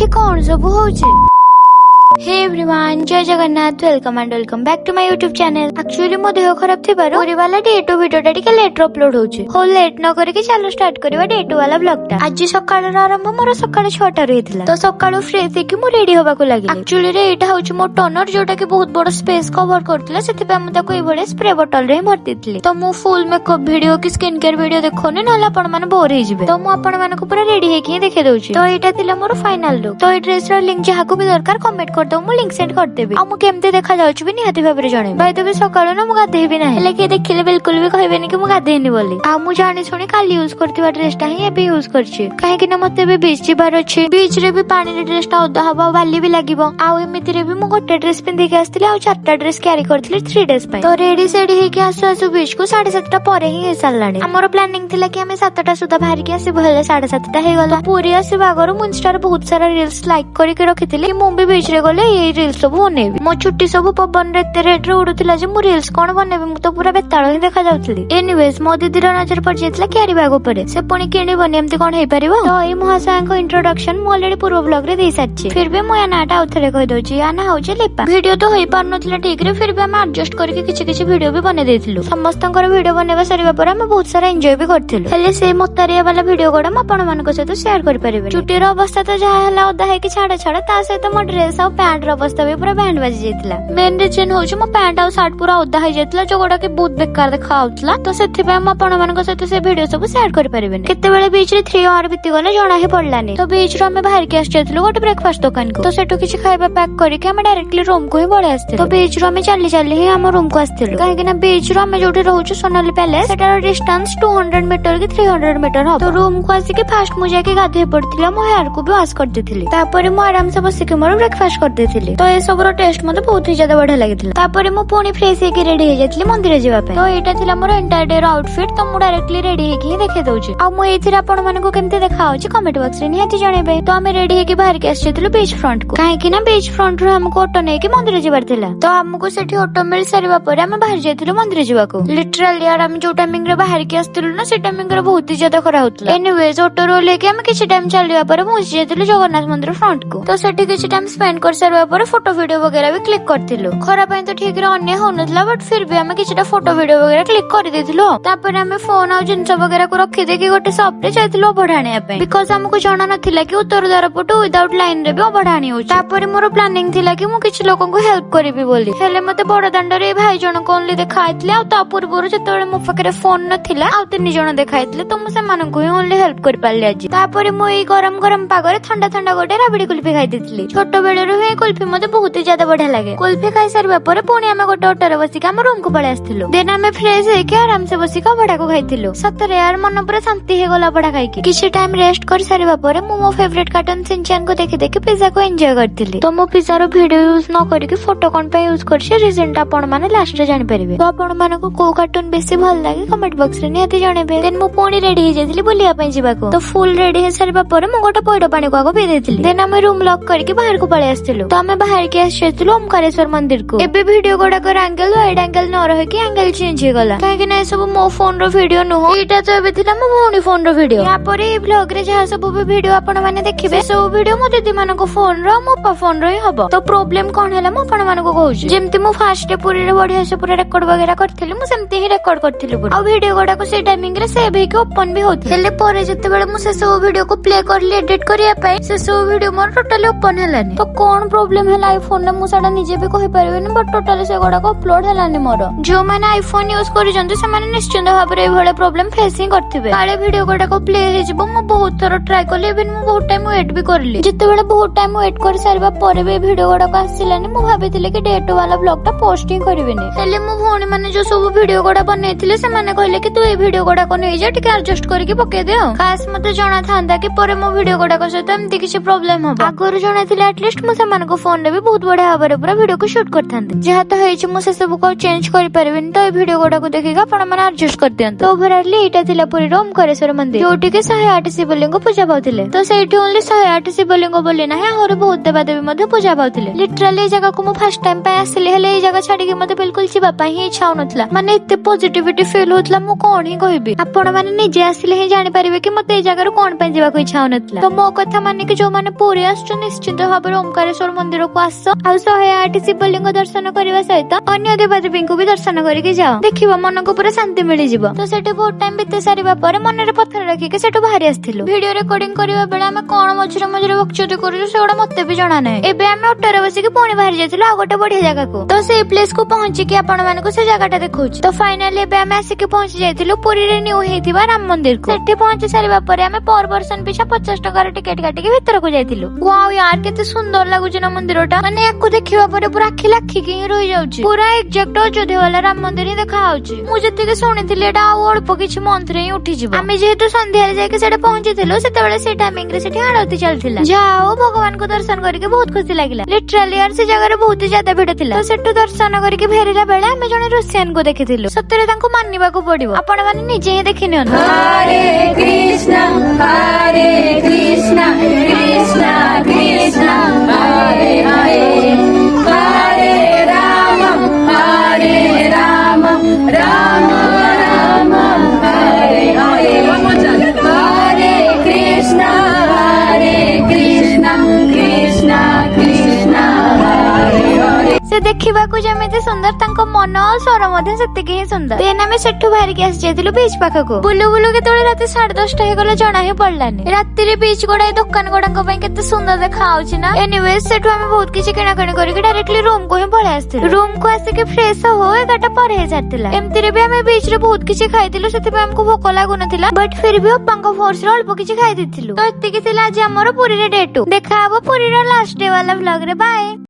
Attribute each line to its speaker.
Speaker 1: एठी कौन सब होचे? हे एवरीवन, जय Jagannath, welcome and welcome back to my YouTube channel. Actually मो देह खराब थी बारो पूरी वाला डे टू वीडियो टा लेट अपलोड होचे। हो लेट न करके चलो स्टार्ट करवा डे टू वाला ब्लॉग टा। आज सकाळ आरंभ मोर सकाळ 6टा रे हेतला। तो सकाळ फ्रेश हेकि मो रेडी होबा को लागिले। एक्चुअली रे एटा होचे मो टोनर जोटा कि बहुत बड़ स्पेस कवर करथिला, सेति पे हम ताको ए बडे स्प्रे बोतल रे भरती थिले। तो मो फुल मेकअप वीडियो कि स्किन केयर वीडियो देखोने नला आपण माने बोर हे जिवे। तो मो आपण माने को पूरा रेडी हेकि देखे दउची। तो एटा थिला मोर फाइनल लुक। तो ए ड्रेस रो लिंक जहा को भी दरकार कमेंट कर दो, मो लिंक सेंड करदेबी। आ मु केमते देखा जाउची भी निहाती भाबरे जणे। भाई तो भी सकाळ न मु गाधे भी नाही, लेके देखिले बिल्कुल भी कहबेनी कि मु गाधेनी बोली। आ मु जानि सुनी काली यूज करथिबा ड्रेस टा ही एबे यूज करछि, काहे कि न मते भी बीच जिबार अछि। बीच रे भी पानी रे ड्रेस टा ओदा हबा, बाली भी लागिबो। आ एमिति रे भी मु गोटे ड्रेस पिंधि के आस्थिले, आ 4टा ड्रेस कैरी करथिले 3 डेज पय। तो रेडी सेडी हे के आसु आसु बीच को 7:30 परे ही हे सालाणी। हमर प्लानिंग थिला कि हमें 7टा सुधा बाहर के आसी भले 7:30 हे गला। पूरी आसी बागर मु इंस्टा रे बहुत सारा रील्स लाइक करि के रखिथिले, मु भी बीच रे गले ए रील्स सब बनेबी। मो छुट्टी सब पवन रे एते रेट रे उडुथिला जे मु रील्स कोन बनेबी, मु तो पूरा बेताळ ही देखा जाउथली। एनीवेज मो दीदी रो नजर पड़ जेतला क्यारी बैग ऊपर, से पुणी किणी बने एमती कोन हे परिबो। तो ए महाशय को इंट्रोडक्शन मु ऑलरेडी पूर्व ब्लॉग रे देई सारछि, फिर भी मो या नाटा उथरे कहि दोछि। या ना होचे लेपा। वीडियो तो होई पार नथिला ठीक रे, फिर भी हम एडजस्ट करके किछि वीडियो भी बने देथिलु। समस्तंकर वीडियो बनेबा सरीबा पर हम बहुत सारा एन्जॉय भी करथिलु। हेले से मोतारिया वाला वीडियो गोडा म आपण मानको सहित शेयर करि परिबे। छुट्टी रो अवस्था तो जहा हला ओदा है कि छाड़ा छाड़ा, ता सहित मो ड्रेस और पैंट रो अवस्था भी पूरा बैंड बाजी जेतला। मेन रीजन होची मो पैंट और शर्ट पूरा ओदा हो जेतला, जो गोडा के बहुत बेकार देखा आउतला। तो सेथि पे हम आपण मानको सहित से वीडियो सब शेयर करि परिबेनी। केते बेले बीच रे 3 आवर बीती गले जणा ही पडलानी। तो बीच रो हम बाहर के आछेतलु गोटे ब्रेकफास्ट दुकान को। तो सेटो किछि खाइबा पैक करके हम डायरेक्टली रूम को ही बळे आस्ते। तो बीच रो हम चली चली ही हम रूम को आस्तेलु, काहे कि ना बीच रो हम जोठी रहउछु सोनाली पैलेस, सेटार डिस्टेंस 200 मीटर कि 300 मीटर हो। तो रूम को आसी के फास्ट मु जाके गाधे पड़तिला, मो हेयर को भी वॉश कर देथिली। तापरे मु आराम से बसी के मोर ब्रेकफास्ट कर देथिली। तो ए सब रो टेस्ट मते बहुत ही ज्यादा बढ़िया लागिथिला। तापरे मु पुणी फ्रेश हेके रेडी हे जातली मंदिर जेबा पे। तो एटा थिला मोर एंटायर डे रो आउटफिट। तो मु डायरेक्टली रेडी हेके ही देखे दउची। आ मु एथिरा आपण मानको केमते देखा होची कमेंट बॉक्स रे निहाती जणेबे। तो हम रेडी हेके बाहर के आछेतलु बीच फ्रंट को, काहे कि ना बीच फ्रंट रो हमको ऑटो नै के मंदिर जेबार थिला। तो हमको सेठी ऑटो मिल सरीबा परे हम बाहर जायतिलु मंदिर जेबा को। लिटरली यार हम जो टाइमिंग रे बाहर के आछतिलु ना, से टाइमिंग रे बहुत ही ज्यादा खरा होतला। एनीवेज ऑटो रो लेके हम किछि टाइम चलिबा परे पहुंच जायतिलु जगन्नाथ मंदिर फ्रंट को। तो सेठी किछि टाइम स्पेंड कर सरीबा परे फोटो वीडियो वगैरह भी क्लिक करतिलु। खरा पय तो ठीक रे अन्य होनतला, बट फिर भी हम किछिटा फोटो वीडियो वगैरह क्लिक कर देथिलु। तापर हम फोन आ जिंस वगैरह को रखि दे के गोटे शॉप रे जायतिलु बढ़ाणे पे, बिकॉज़ हमको जाना नथिला कि उत्तर द्वार पटो विदाउट लाइन रे भी बढ़ाणी होची। तापर मोर प्लानिंग थिला कि मु किछि लोकन को हेल्प करबी बोली। हेले मते बड़ दांड रे भाई जण को ओनली देखाइतले, आ ता पूर्वरो जतबेले मो पाखरे फोन नथिला आ 3 जण देखाइतले। तो मु से मानन को ओनली हेल्प कर पाली आज। तापर मु एई गरम गरम पागरे ठंडा ठंडा गोटे राबड़ी कुल्फी खाइ देथिली। छोटो बेले रे हे कुल्फी मते बहुत ही ज्यादा बढ़िया लागे। कुल्फी खाइ सरबा परे पुणी हम गोटे ऑटो रे बसी के हम रूम को पळे आस्थिलु। देन हम फ्रेश हे के आराम से बसी का बडा को खाइथिलु। सतरे यार मन पूरा शांति हे गला बडा खाइ के। किछि टाइम रेस्ट कर सरबा परे मु मो फेवरेट कार्टून शिनचैन को देखि देखि पिज्जा को एन्जॉय करथिली। तो मो पिज्जा रो वीडियो यूज न करि के फोटो कोन पे यूज करछि, रीजन ता आपण माने लास्ट रे जानि परिबे। तो आपण माने को को कार्टून बेसी भल लागे कमेंट बॉक्स रे निहाती जणेबे। देन मु पुणी रेडी हे जाइथिली बुलिया पय जिबा को। तो फुल रेडी हे सरबा परे मु गोटे पइडो पानी को आगो पी देथिली। देन हम रूम लॉक करके बाहर को पळे आस्थिलु। तो हम बाहर के आछेतलु ओमकारेश्वर मंदिर को। एबे वीडियो गोडा कर एंगल वाइड एंगल न रहे कि एंगल चेंज हे गला, काहे कि ना सब मो फोन रो वीडियो न हो। एटा तो एबे थिला मो भौणी फोन रो वीडियो। या परे ए ब्लॉग रे जहा सब वीडियो आपण माने देखिबे, सब वीडियो मो दीदी माने को फोन रो मो पा फोन रो ही हबो। तो प्रॉब्लम कोन हैला मो आपण माने को कहूची, जेमति मो फास्ट डे पूरी रे बढ़िया से पूरा रेकॉर्ड वगैरह करथिलि, मो सेमति ही रेकॉर्ड करथिलि पूरा। आ वीडियो गोडा को से टाइमिंग रे सेव हे के ओपन भी होथि। हेले परे जते बेले मो से सब वीडियो को प्ले करली एडिट करिया पय, से सब वीडियो मोर टोटली ओपन हैलानी। तो कोन प्रॉब्लम हैला आईफोन ने, मो साडा निजे भी कहि परिबेनी, बट टोटली से गोडा को अपलोड हैलानी मोर। जो माने आईफोन यूज करि जंतु से माने निश्चित भाबरे ए भले प्रॉब्लम फेसिंग करथिबे। काले वीडियो गोडा को प्ले हे जिवो, मो बहुत थोर ट्राई करली, इवन मो बहुत टाइम वेट भी करली। जते बेले बहुत टाइम वेट कर सरबा परे भी वीडियो गोडा को आसिलानी, मो भाबिथिले कि डे 2 वाला ब्लॉग टा पोस्टिंग करिवेनी। हेले मो भौणी माने जो सब वीडियो गोडा बनेथिले से माने कहले कि तू ए वीडियो गोडा को नै जा टिके एडजस्ट करके पके दे। खास मते जणा थांदा कि परे मो वीडियो गोडा को सहित एमति किछि प्रॉब्लम हो। आगुर जणा थिले एटलीस्ट मो से ସେମାନଙ୍କ ଫୋନ ରେ ବି ବହୁତ ବଢିଆ ଭାବରେ ପୁରା ଭିडियो को शूट करथांते। जहाँ तो हेछि मु से सब को चेंज करि परबिन, तो ए वीडियो गोटा को देखि आपण माने एडजस्ट कर दियंत। तो ओवरऑल एटा थिला पुरी ओमकारेश्वर मंदिर, जोटी के 108 शिवलिंग पूजा पाउथिले। तो सेठी ओनली 108 शिवलिंग बोली ना और बहुत देवादेवी मध्ये पूजा पाउथिले। लिटरली जगह को मु फर्स्ट टाइम पे आसिले, हेले ए जगह छाडी के मते बिल्कुल जीवा पई ही इच्छा होनथला। माने एते पॉजिटिविटी फील होतला, मु कोन ही कहबी। आपण माने निजे आसिले ही जानि परिबे कि मते ए जगह रो कोन पे जीवा को इच्छा होनथला। तो मो कथा माने कि जो माने पूरी आछो निश्चित भाबरे ओमकारेश्वर मंदिर को आसो आ 108 शिवलिंग दर्शन करबा सहित अन्य देवादेवी को भी दर्शन करके जाओ, देखिबा मन को पूरा शांति मिली जिवो। तो सेटे बहुत टाइम बिते सारिबा परे मन रे पत्थर रखी के सेटो बाहरी आस्थिलु। वीडियो रिकॉर्डिंग करबा बेला हमें कोन मझिरे मझिरे बकचोदी करू सेगुडा मते भी जणा नै। एबे हमें ऑटो रे बसी के पुणी बाहर जाइथिलु आ गोटे बढ़िया जगह को। तो से प्लेस को पहुंची के आपण माने को से जगहटा देखौछि। तो फाइनली एबे हमें आसी के पहुंची जाइथिलु पुरी रे न्यू हेथिबा राम मंदिर को। सेठी पहुंची सारिबा परे हमें पर पर्सन पिछा 50 टका रे टिकट काटी के भीतर को जाइथिलु। वाओ यार केते सुंदर लागुछि ना मंदिरटा, माने याको देखिबा परे पूरा आखि लाखी के रहि जाउछि। पूरा एग्जैक्ट अयोध्या वाला राम मंदिर ही देखा आउछि। मु जति के सुनिथिले एटा अल्प किछि मंथ रे ही उठी जिवो। आमे जेहेतु संध्या रे जाके सेटा पहुंचिथिलु, सेते बेले से टाइमिंग रे सेठी आरती चलथिला। जाओ भगवान को दर्शन करके बहुत खुशी लागिला। लिटरली यार से जगह रे बहुत ही ज्यादा भीड़ थिला। तो सेटु दर्शन करके फेरिला बेले हमें जने रुसियन को देखिथिलु। सତରେ तांको मानिबा को पड़िबो, आपण माने निजे ही देखि नियन।
Speaker 2: हरे कृष्णा कृष्णा कृष्णा हरे हरे, हरे राम राम राम हरे हरे, हरे कृष्णा कृष्णा कृष्णा हरे हरे।
Speaker 1: से देखिबा को जेमिति सुंदर, तांको मन और स्वर मध्ये सेतिके ही सुंदर। देन हमें सेठु बाहर के आसी जाइथिलु बीच पाखा को। बुलु बुलु केतोळे राती 10:30 हे गला जणा ही पडलानी। राती रे बीच गोडाई दुकान गोडांक पई केते सुंदर देखा आउछि ना। एनीवेज सेठु हमें बहुत किछि किना किना करके डायरेक्टली रूम को ही पळे आस्थिलु। रूम को आसी के फ्रेश हो एगाटा पर हे जातिला। एमति रे भी हमें बीच रे बहुत किछि खाइथिलु, सेति पे हमको भोक लागु नथिला, बट फिर भी अप्पांक फोर्स रे अल्प किछि खाइ दिथिलु। तो एतिकी थिला आज हमर पुरी रे डे 2। देखा हबो पुरी रे लास्ट डे वाला व्लॉग रे। बाय।